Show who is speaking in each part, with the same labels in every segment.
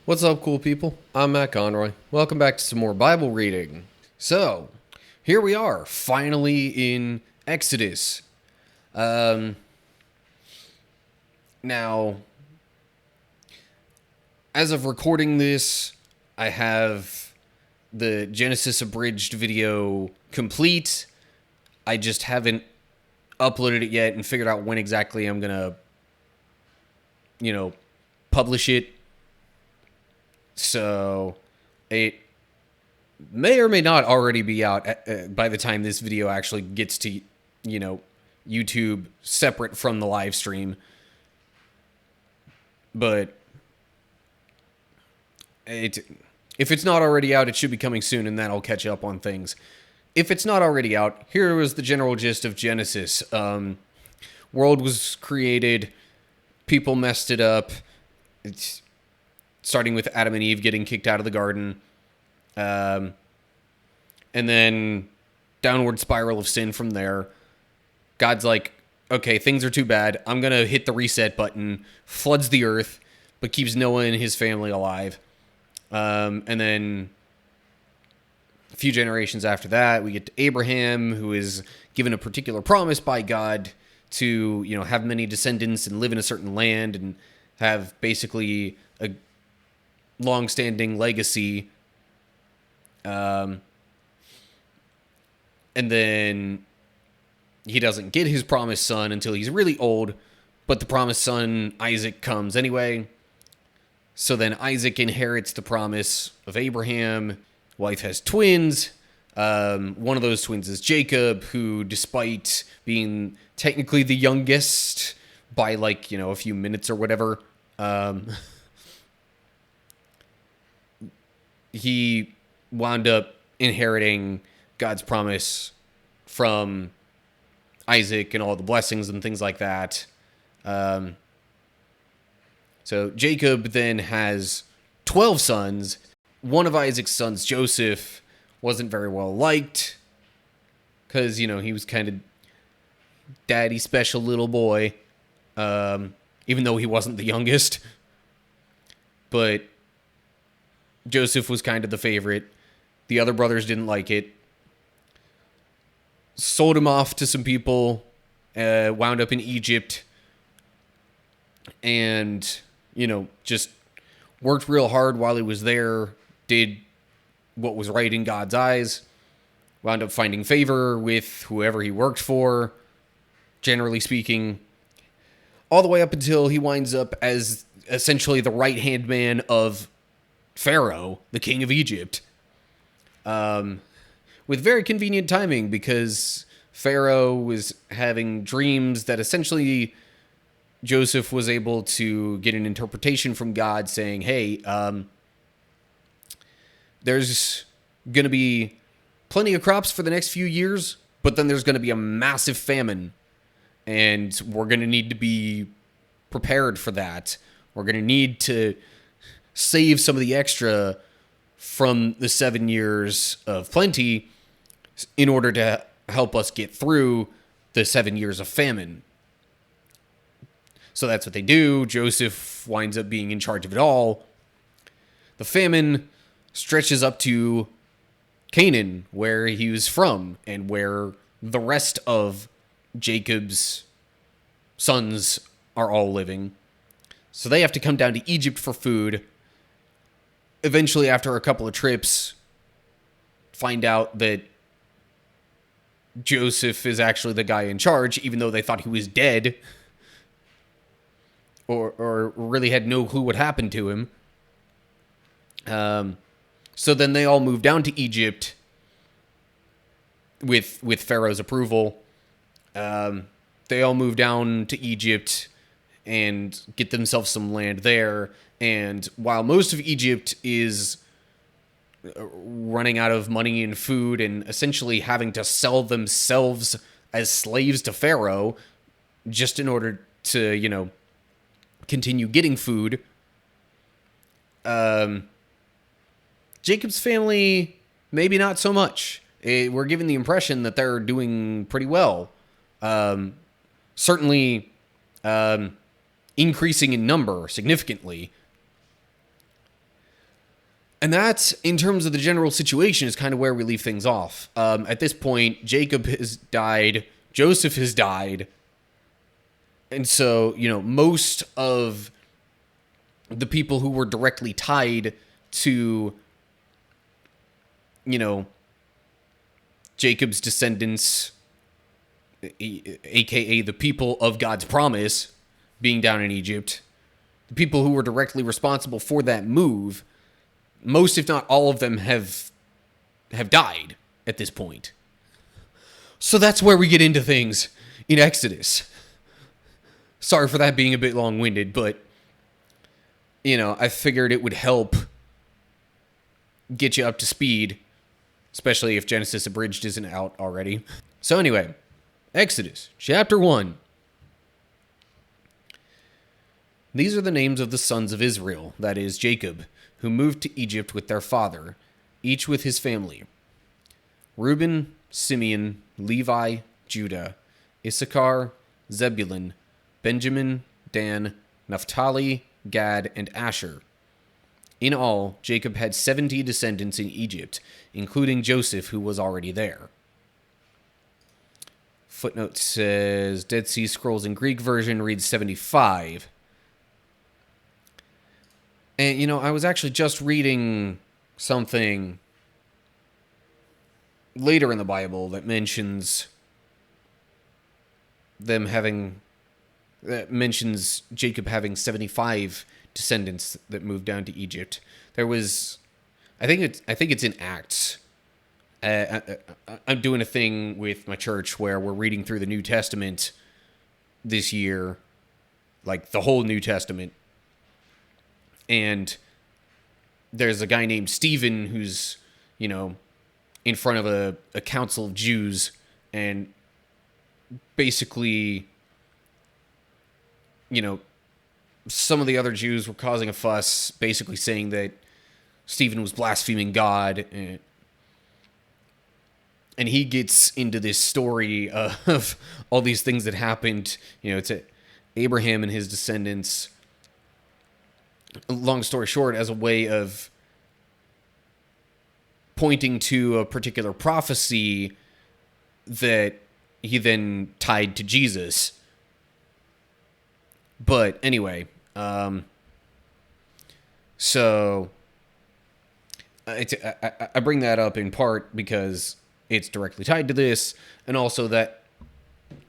Speaker 1: What's up, cool people? I'm Matt Conroy. Welcome back to some more Bible reading. So, here we are, finally in Exodus. Now, as of recording this, I have the Genesis abridged video complete. I just haven't uploaded it yet and figured out when exactly I'm gonna, publish it. So, it may or may not already be out by the time this video actually gets to, YouTube separate from the live stream. But if it's not already out, it should be coming soon, and that'll catch up on things. If it's not already out, here was the general gist of Genesis. World was created, people messed it up. It's starting with Adam and Eve getting kicked out of the garden. And then downward spiral of sin from there. God's like, okay, things are too bad. I'm going to hit the reset button, floods the earth, but keeps Noah and his family alive. And then a few generations after that, we get to Abraham, who is given a particular promise by God to, have many descendants and live in a certain land and have basically a long-standing legacy. And then he doesn't get his promised son until he's really old, but the promised son, Isaac, comes anyway. So then Isaac inherits the promise of Abraham. Wife has twins. One of those twins is Jacob, who, despite being technically the youngest by a few minutes or whatever, he wound up inheriting God's promise from Isaac and all the blessings and things like that. So Jacob then has 12 sons. One of Isaac's sons, Joseph, wasn't very well liked because, he was kind of daddy special little boy, even though he wasn't the youngest. But Joseph was kind of the favorite. The other brothers didn't like it. Sold him off to some people. Wound up in Egypt. And, just worked real hard while he was there. Did what was right in God's eyes. Wound up finding favor with whoever he worked for, generally speaking. All the way up until he winds up as essentially the right-hand man of Pharaoh, the king of Egypt. With very convenient timing, because Pharaoh was having dreams that essentially Joseph was able to get an interpretation from God saying, hey, there's going to be plenty of crops for the next few years, but then there's going to be a massive famine, and we're going to need to be prepared for that. We're going to need to save some of the extra from the 7 years of plenty in order to help us get through the 7 years of famine. So that's what they do. Joseph winds up being in charge of it all. The famine stretches up to Canaan, where he was from, and where the rest of Jacob's sons are all living. So they have to come down to Egypt for food. Eventually, after a couple of trips, find out that Joseph is actually the guy in charge, even though they thought he was dead, or really had no clue what happened to him. So then they all move down to Egypt with Pharaoh's approval. They all move down to Egypt and get themselves some land there. And while most of Egypt is running out of money and food and essentially having to sell themselves as slaves to Pharaoh just in order to, continue getting food, Jacob's family, maybe not so much. We're given the impression that they're doing pretty well. Certainly increasing in number significantly. And that's, in terms of the general situation, is kind of where we leave things off. At this point, Jacob has died, Joseph has died, and so, most of the people who were directly tied to, Jacob's descendants, aka the people of God's promise, being down in Egypt, the people who were directly responsible for that move, most, if not all of them, have died at this point. So that's where we get into things in Exodus. Sorry for that being a bit long-winded, but, I figured it would help get you up to speed, especially if Genesis Abridged isn't out already. So anyway, Exodus, chapter 1. These are the names of the sons of Israel, that is, Jacob, who moved to Egypt with their father, each with his family: Reuben, Simeon, Levi, Judah, Issachar, Zebulun, Benjamin, Dan, Naphtali, Gad, and Asher. In all, Jacob had 70 descendants in Egypt, including Joseph, who was already there. Footnote says Dead Sea Scrolls in Greek version reads 75. And, I was actually just reading something later in the Bible that mentions Jacob having 75 descendants that moved down to Egypt. There was, I think it's in Acts. I'm doing a thing with my church where we're reading through the New Testament this year, like the whole New Testament. And there's a guy named Stephen who's, in front of a council of Jews, and basically, some of the other Jews were causing a fuss, basically saying that Stephen was blaspheming God, and he gets into this story of all these things that happened, to Abraham and his descendants. Long story short, as a way of pointing to a particular prophecy that he then tied to Jesus. But anyway, so I bring that up in part because it's directly tied to this, and also that,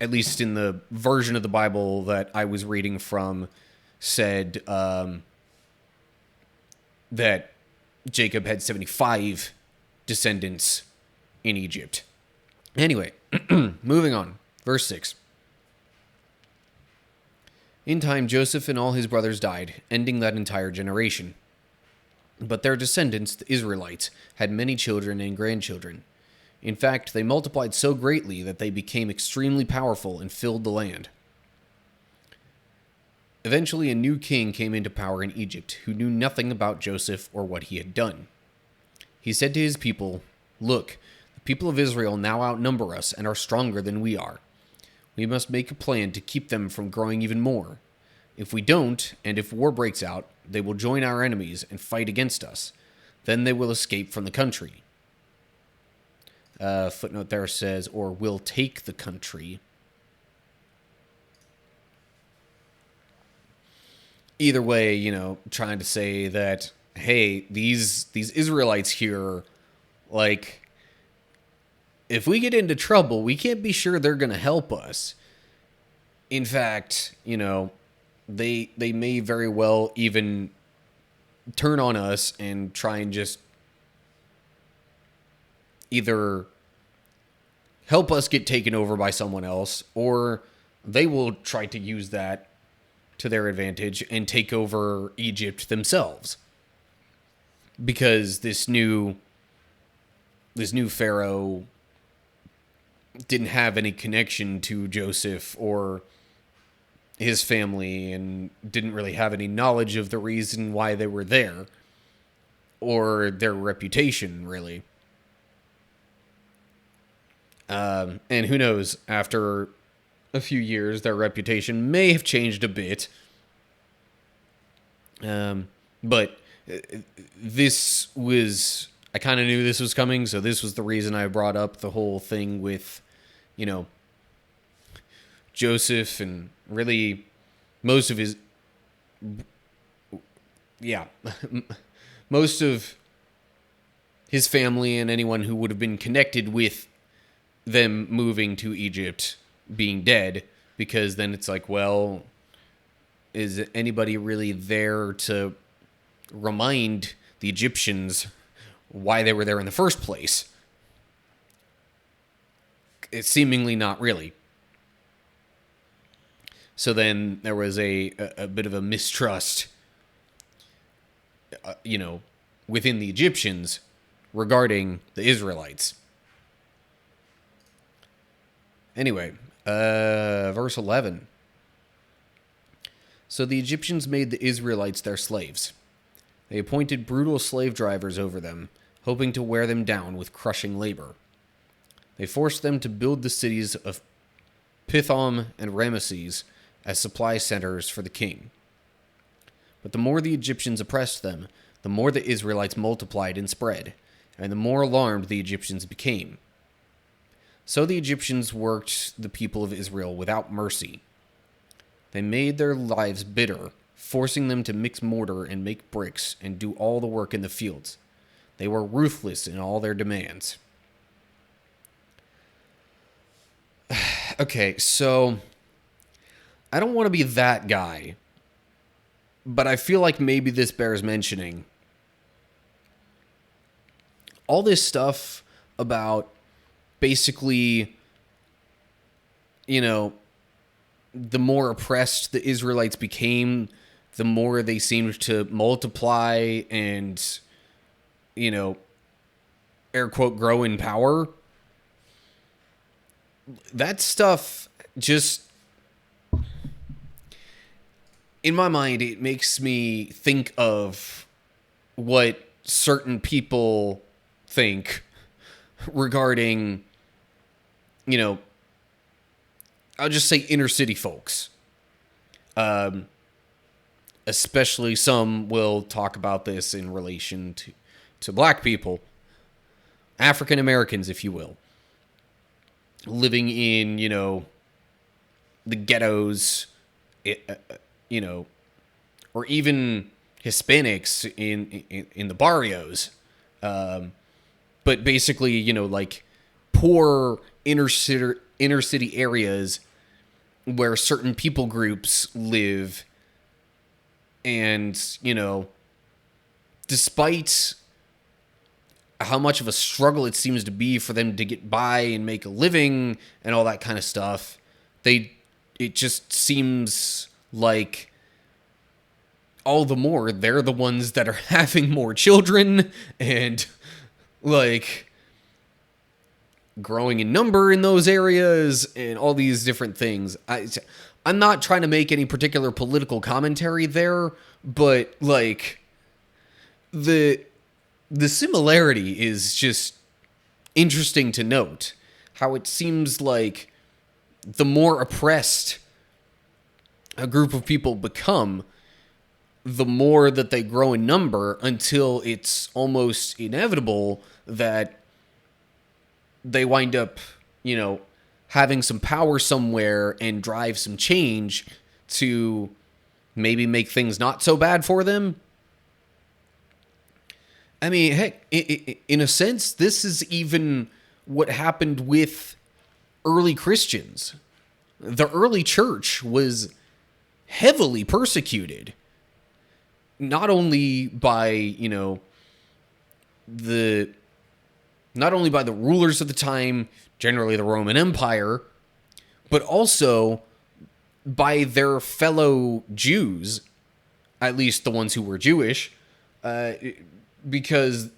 Speaker 1: at least in the version of the Bible that I was reading from, said that Jacob had 75 descendants in Egypt. Anyway, moving on. Verse 6. In time, Joseph and all his brothers died, ending that entire generation. But their descendants, the Israelites, had many children and grandchildren. In fact, they multiplied so greatly that they became extremely powerful and filled the land. Eventually, a new king came into power in Egypt, who knew nothing about Joseph or what he had done. He said to his people, "Look, the people of Israel now outnumber us and are stronger than we are. We must make a plan to keep them from growing even more. If we don't, and if war breaks out, they will join our enemies and fight against us. Then they will escape from the country." Footnote there says, or will take the country. Either way, trying to say that, hey, these Israelites here, like, if we get into trouble, we can't be sure they're going to help us. In fact, they may very well even turn on us and try and just either help us get taken over by someone else, or they will try to use that to their advantage and take over Egypt themselves. Because this new Pharaoh didn't have any connection to Joseph or his family, and didn't really have any knowledge of the reason why they were there, or their reputation, really. And who knows, after a few years, their reputation may have changed a bit. But this was, I kind of knew this was coming, so this was the reason I brought up the whole thing with, you know, Joseph and really most of his, yeah, most of his family and anyone who would have been connected with them moving to Egypt being dead, because then it's like, well, is anybody really there to remind the Egyptians why they were there in the first place? It's seemingly not really. So then there was a bit of a mistrust, within the Egyptians regarding the Israelites. Anyway, verse 11. So the Egyptians made the Israelites their slaves. They appointed brutal slave drivers over them, hoping to wear them down with crushing labor. They forced them to build the cities of Pithom and Ramesses as supply centers for the king. But the more the Egyptians oppressed them, the more the Israelites multiplied and spread, and the more alarmed the Egyptians became. So the Egyptians worked the people of Israel without mercy. They made their lives bitter, forcing them to mix mortar and make bricks and do all the work in the fields. They were ruthless in all their demands. Okay, so I don't want to be that guy, but I feel like maybe this bears mentioning. All this stuff about basically, the more oppressed the Israelites became, the more they seemed to multiply and, air quote, grow in power. That stuff just, in my mind, it makes me think of what certain people think regarding, I'll just say inner city folks. Especially some will talk about this in relation to black people, African Americans, if you will, living in, the ghettos, or even Hispanics in the barrios. But basically, like poor inner city areas where certain people groups live, and, despite how much of a struggle it seems to be for them to get by and make a living and all that kind of stuff, it just seems like all the more they're the ones that are having more children and, like, growing in number in those areas and all these different things. I'm not trying to make any particular political commentary there, but, like, the similarity is just interesting to note. How it seems like the more oppressed a group of people become, the more that they grow in number, until it's almost inevitable that they wind up, having some power somewhere and drive some change to maybe make things not so bad for them. I mean, heck, in a sense, this is even what happened with early Christians. The early church was heavily persecuted, not only by, not only by the rulers of the time, generally the Roman Empire, but also by their fellow Jews, at least the ones who were Jewish, because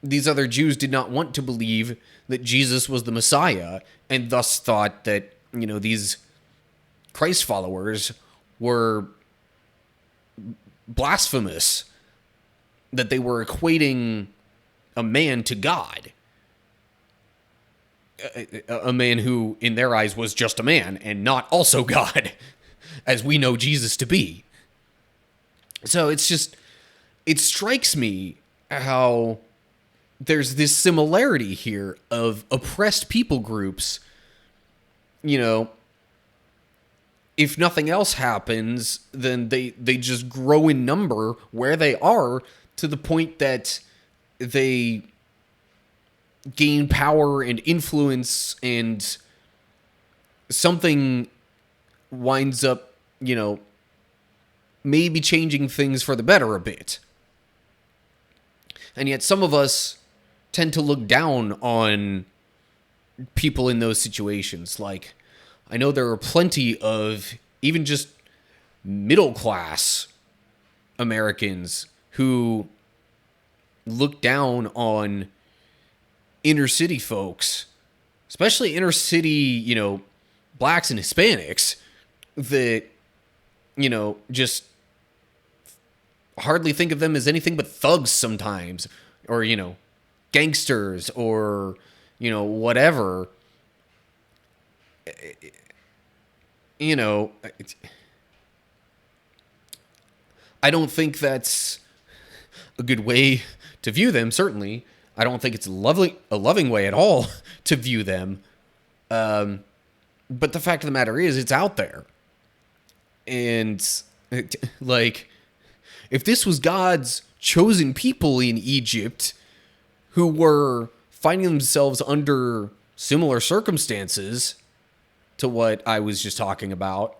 Speaker 1: these other Jews did not want to believe that Jesus was the Messiah, and thus thought that, these Christ followers were blasphemous, that they were equating a man to God. A man who, in their eyes, was just a man and not also God, as we know Jesus to be. So it's just, it strikes me how there's this similarity here of oppressed people groups, you know, if nothing else happens, then they just grow in number where they are to the point that they gain power and influence, and something winds up, maybe changing things for the better a bit. And yet some of us tend to look down on people in those situations. Like, I know there are plenty of even just middle class Americans who look down on inner city folks, especially inner city, blacks and Hispanics, that, just hardly think of them as anything but thugs sometimes, or, gangsters, or, whatever. I don't think that's a good way to view them, certainly. I don't think it's a loving way at all to view them. But the fact of the matter is, it's out there. And, if this was God's chosen people in Egypt who were finding themselves under similar circumstances to what I was just talking about,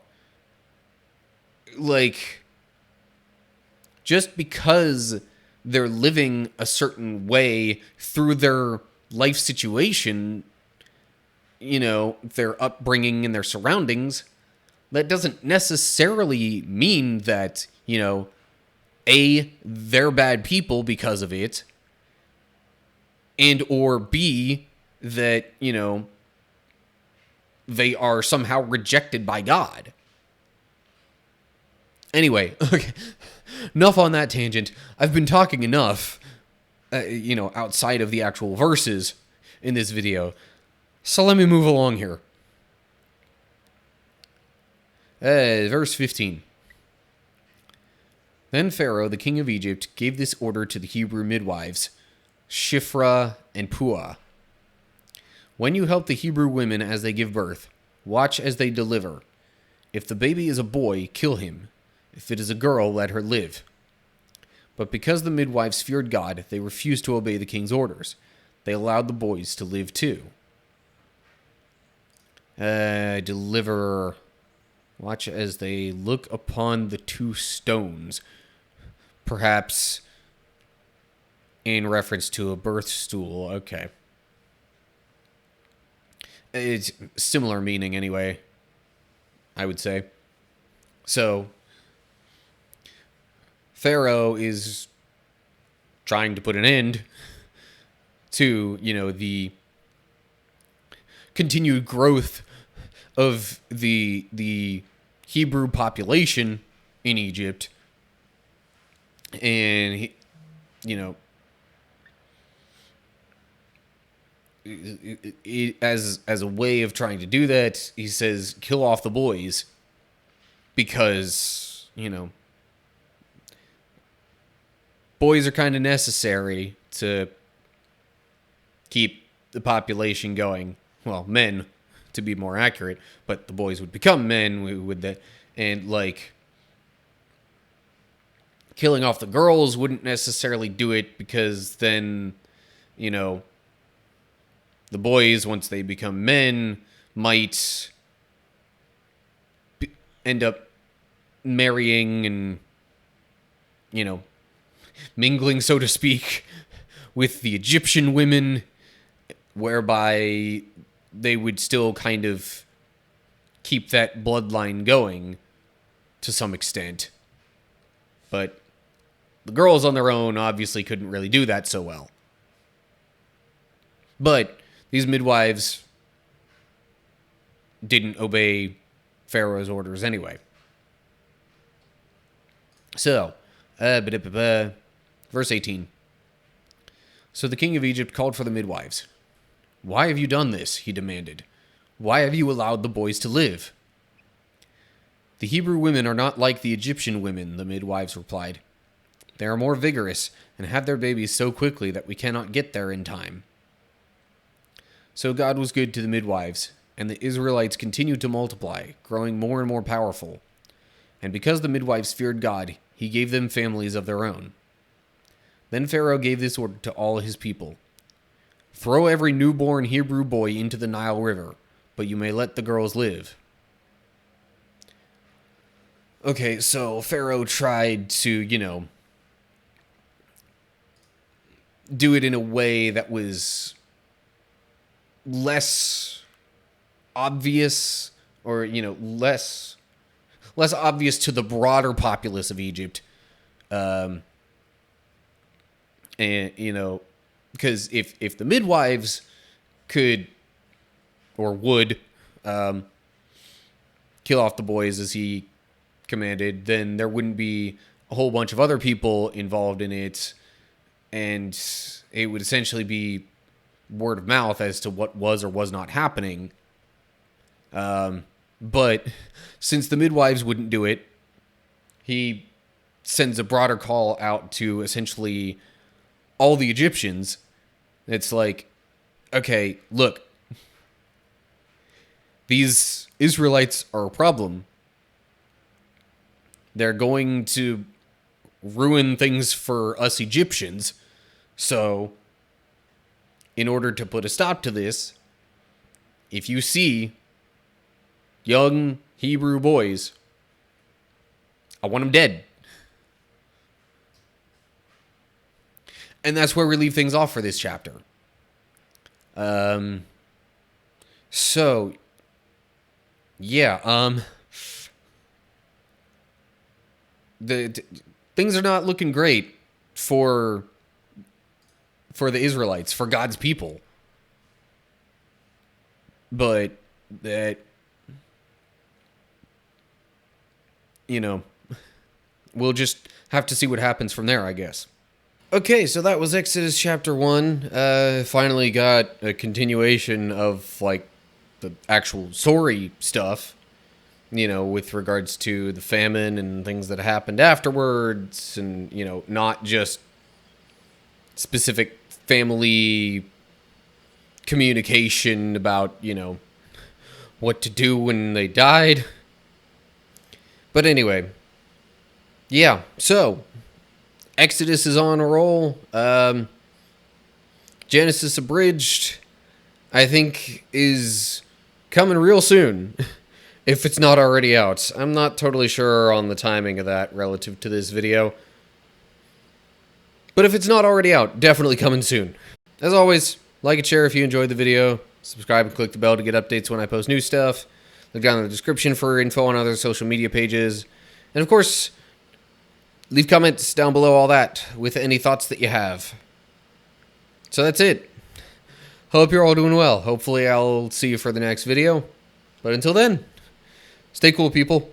Speaker 1: just because they're living a certain way through their life situation, their upbringing and their surroundings, that doesn't necessarily mean that, A, they're bad people because of it, and or B, that, they are somehow rejected by God. Anyway, okay, enough on that tangent. I've been talking enough, outside of the actual verses in this video. So let me move along here. Verse 15. Then Pharaoh, the king of Egypt, gave this order to the Hebrew midwives, Shiphrah and Puah. When you help the Hebrew women as they give birth, watch as they deliver. If the baby is a boy, kill him. If it is a girl, let her live. But because the midwives feared God, they refused to obey the king's orders. They allowed the boys to live too. Deliver. Watch as they look upon the two stones. Perhaps in reference to a birth stool. Okay. It's similar meaning anyway, I would say. So, Pharaoh is trying to put an end to, the continued growth of the Hebrew population in Egypt. And, as a way of trying to do that, he says, kill off the boys, because, boys are kind of necessary to keep the population going. Well, men, to be more accurate, but the boys would become men with that, and killing off the girls wouldn't necessarily do it, because then, the boys, once they become men, might end up marrying and, mingling, so to speak, with the Egyptian women, whereby they would still kind of keep that bloodline going to some extent. But the girls on their own obviously couldn't really do that so well. But these midwives didn't obey Pharaoh's orders anyway. So, verse 18. So the king of Egypt called for the midwives. Why have you done this? He demanded. Why have you allowed the boys to live? The Hebrew women are not like the Egyptian women, the midwives replied. They are more vigorous and have their babies so quickly that we cannot get there in time. So God was good to the midwives, and the Israelites continued to multiply, growing more and more powerful. And because the midwives feared God, he gave them families of their own. Then Pharaoh gave this order to all his people: "Throw every newborn Hebrew boy into the Nile River, but you may let the girls live." Okay, so Pharaoh tried to, do it in a way that was less obvious, or, less obvious to the broader populace of Egypt. And, because if the midwives could or would kill off the boys as he commanded, then there wouldn't be a whole bunch of other people involved in it, and it would essentially be word of mouth as to what was or was not happening. But since the midwives wouldn't do it, he sends a broader call out to essentially all the Egyptians. It's like, okay, look, these Israelites are a problem. They're going to ruin things for us Egyptians. So, in order to put a stop to this, if you see young Hebrew boys, I want them dead. And that's where we leave things off for this chapter. Things are not looking great for the Israelites, for God's people. But that, we'll just have to see what happens from there, I guess. Okay, so that was Exodus chapter 1. Finally got a continuation of, the actual story stuff, with regards to the famine and things that happened afterwards, and, not just specific family communication about, what to do when they died. But anyway, yeah, so Exodus is on a roll. Genesis Abridged, I think, is coming real soon, if it's not already out. I'm not totally sure on the timing of that relative to this video. But if it's not already out, definitely coming soon. As always, like and share if you enjoyed the video. Subscribe and click the bell to get updates when I post new stuff. Look down in the description for info on other social media pages. And of course, leave comments down below all that with any thoughts that you have. So that's it. Hope you're all doing well. Hopefully I'll see you for the next video. But until then, stay cool, people.